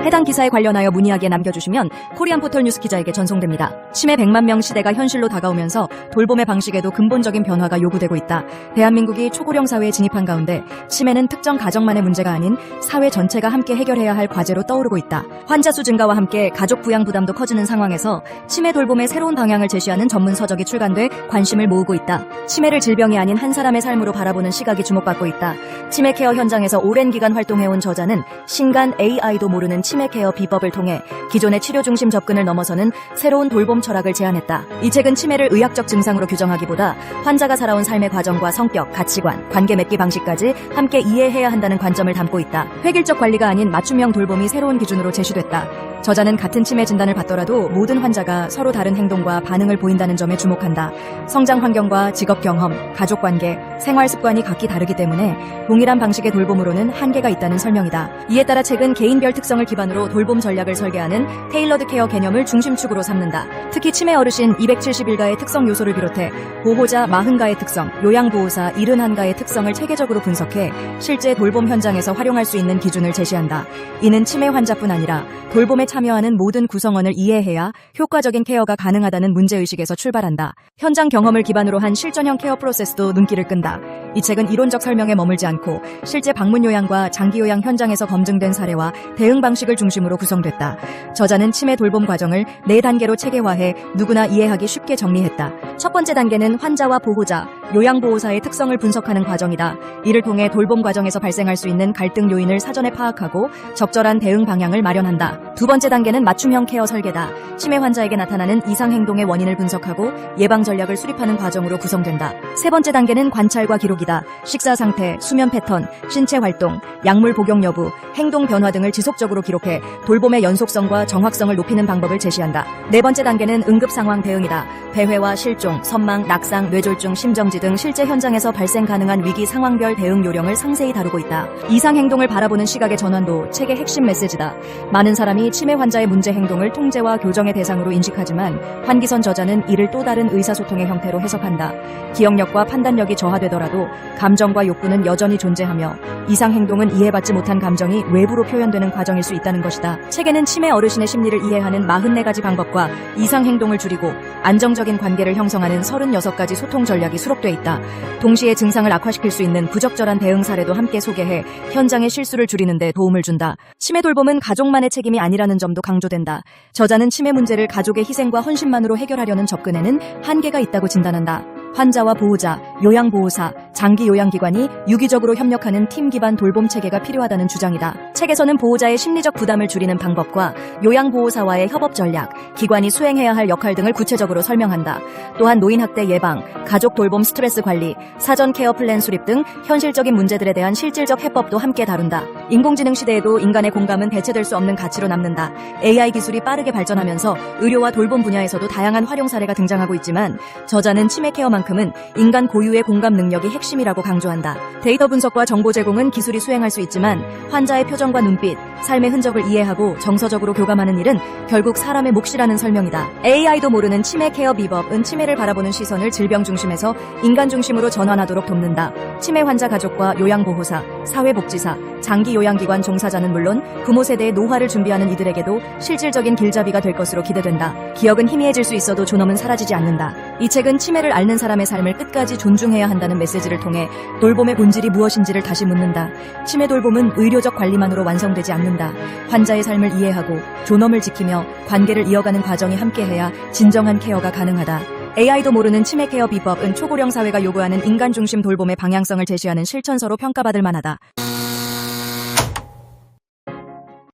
해당 기사에 관련하여 문의하기에 남겨주시면 코리안 포털 뉴스 기자에게 전송됩니다. 치매 100만 명 시대가 현실로 다가오면서 돌봄의 방식에도 근본적인 변화가 요구되고 있다. 대한민국이 초고령 사회에 진입한 가운데 치매는 특정 가정만의 문제가 아닌 사회 전체가 함께 해결해야 할 과제로 떠오르고 있다. 환자 수 증가와 함께 가족 부양 부담도 커지는 상황에서 치매 돌봄의 새로운 방향을 제시하는 전문 서적이 출간돼 관심을 모으고 있다. 치매를 질병이 아닌 한 사람의 삶으로 바라보는 시각이 주목받고 있다. 치매 케어 현장에서 오랜 기간 활동해온 저자는 신간 AI도 모르는 치매 케어 비법을 통해 기존의 치료 중심 접근을 넘어서는 새로운 돌봄 철학을 제안했다. 이 책은 치매를 의학적 증상으로 규정하기보다 환자가 살아온 삶의 과정과 성격, 가치관, 관계 맺기 방식까지 함께 이해해야 한다는 관점을 담고 있다. 획일적 관리가 아닌 맞춤형 돌봄이 새로운 기준으로 제시됐다. 저자는 같은 치매 진단을 받더라도 모든 환자가 서로 다른 행동과 반응을 보인다는 점에 주목한다. 성장 환경과 직업 경험, 가족 관계, 생활 습관이 각기 다르기 때문에 동일한 방식의 돌봄으로는 한계가 있다는 설명이다. 이에 따라 책은 개인별 특성을 기반으로 돌봄 전략을 설계하는 테일러드 케어 개념을 중심축으로 삼는다. 특히 치매 어르신 270일가의 특성 요소를 비롯해 보호자 40가의 특성, 요양보호사 71가의 특성을 체계적으로 분석해 실제 돌봄 현장에서 활용할 수 있는 기준을 제시한다. 이는 치매 환자뿐 아니라 돌봄에 참여하는 모든 구성원을 이해해야 효과적인 케어가 가능하다는 문제의식에서 출발한다. 현장 경험을 기반으로 한 실전형 케어 프로세스도 눈길을 끈다. 이 책은 이론적 설명에 머물지 않고 실제 방문 요양과 장기 요양 현장에서 검증된 사례와 대응 방식을 중심으로 구성됐다. 저자는 치매 돌봄 과정을 4단계로 체계화해 누구나 이해하기 쉽게 정리했다. 첫 번째 단계는 환자와 보호자, 요양보호사의 특성을 분석하는 과정이다. 이를 통해 돌봄 과정에서 발생할 수 있는 갈등 요인을 사전에 파악하고 적절한 대응 방향을 마련한다. 두 번째 단계는 맞춤형 케어 설계다. 치매 환자에게 나타나는 이상 행동의 원인을 분석하고 예방 전략을 수립하는 과정으로 구성된다. 세 번째 단계는 관찰과 기록이다. 식사 상태, 수면 패턴, 신체 활동, 약물 복용 여부, 행동 변화 등을 지속적으로 기록해 돌봄의 연속성과 정확성을 높이는 방법을 제시한다. 네 번째 단계는 응급 상황 대응이다. 배회와 실종, 선망, 낙상, 뇌졸중, 심정지 등 실제 현장에서 발생 가능한 위기 상황별 대응 요령을 상세히 다루고 있다. 이상 행동을 바라보는 시각의 전환도 책의 핵심 메시지다. 많은 사람이 치매 환자의 문제 행동을 통제와 교정의 대상으로 인식하지만 환기선 저자는 이를 또 다른 의사소통의 형태로 해석한다. 기억력과 판단력이 저하되더라도 감정과 욕구는 여전히 존재하며 이상 행동은 이해받지 못한 감정이 외부로 표현되는 과정일 수 있다는 것이다. 책에는 치매 어르신의 심리를 이해하는 44가지 방법과 이상 행동을 줄이고 안정적인 관계를 형성하는 36가지 소통 전략이 수록돼 있다. 동시에 증상을 악화시킬 수 있는 부적절한 대응 사례도 함께 소개해 현장의 실수를 줄이는 데 도움을 준다. 치매 돌봄은 가족만의 책임이 아니라는 점도 강조된다. 저자는 치매 문제를 가족의 희생과 헌신만으로 해결하려는 접근에는 한계가 있다고 진단한다. 환자와 보호자, 요양보호사, 장기 요양기관이 유기적으로 협력하는 팀 기반 돌봄 체계가 필요하다는 주장이다. 책에서는 보호자의 심리적 부담을 줄이는 방법과 요양보호사와의 협업 전략, 기관이 수행해야 할 역할 등을 구체적으로 설명한다. 또한 노인학대 예방, 가족 돌봄 스트레스 관리, 사전 케어 플랜 수립 등 현실적인 문제들에 대한 실질적 해법도 함께 다룬다. 인공지능 시대에도 인간의 공감은 대체될 수 없는 가치로 남는다. AI 기술이 빠르게 발전하면서 의료와 돌봄 분야에서도 다양한 활용 사례가 등장하고 있지만 저자는 치매 케어만큼은 인간 고유의 공감 능력이 핵심이라고 강조한다. 데이터 분석과 정보 제공은 기술이 수행할 수 있지만 환자의 표정과 눈빛, 삶의 흔적을 이해하고 정서적으로 교감하는 일은 결국 사람의 몫이라는 설명이다. AI도 모르는 치매 케어 비법은 치매를 바라보는 시선을 질병 중심에서 인간 중심으로 전환하도록 돕는다. 치매 환자 가족과 요양보호사, 사회복지사, 장기 요양기관 종사자는 물론 부모 세대의 노화를 준비하는 이들에게도 실질적인 길잡이가 될 것으로 기대된다. 기억은 희미해질 수 있어도 존엄은 사라지지 않는다. 이 책은 치매를 앓는 사람의 삶을 끝까지 존중해야 한다는 메시지를 통해 돌봄의 본질이 무엇인지를 다시 묻는다. 치매 돌봄은 의료적 관리만으로 완성되지 않는다. 환자의 삶을 이해하고 존엄을 지키며 관계를 이어가는 과정이 함께해야 진정한 케어가 가능하다. AI도 모르는 치매 케어 비법은 초고령 사회가 요구하는 인간 중심 돌봄의 방향성을 제시하는 실천서로 평가받을 만하다.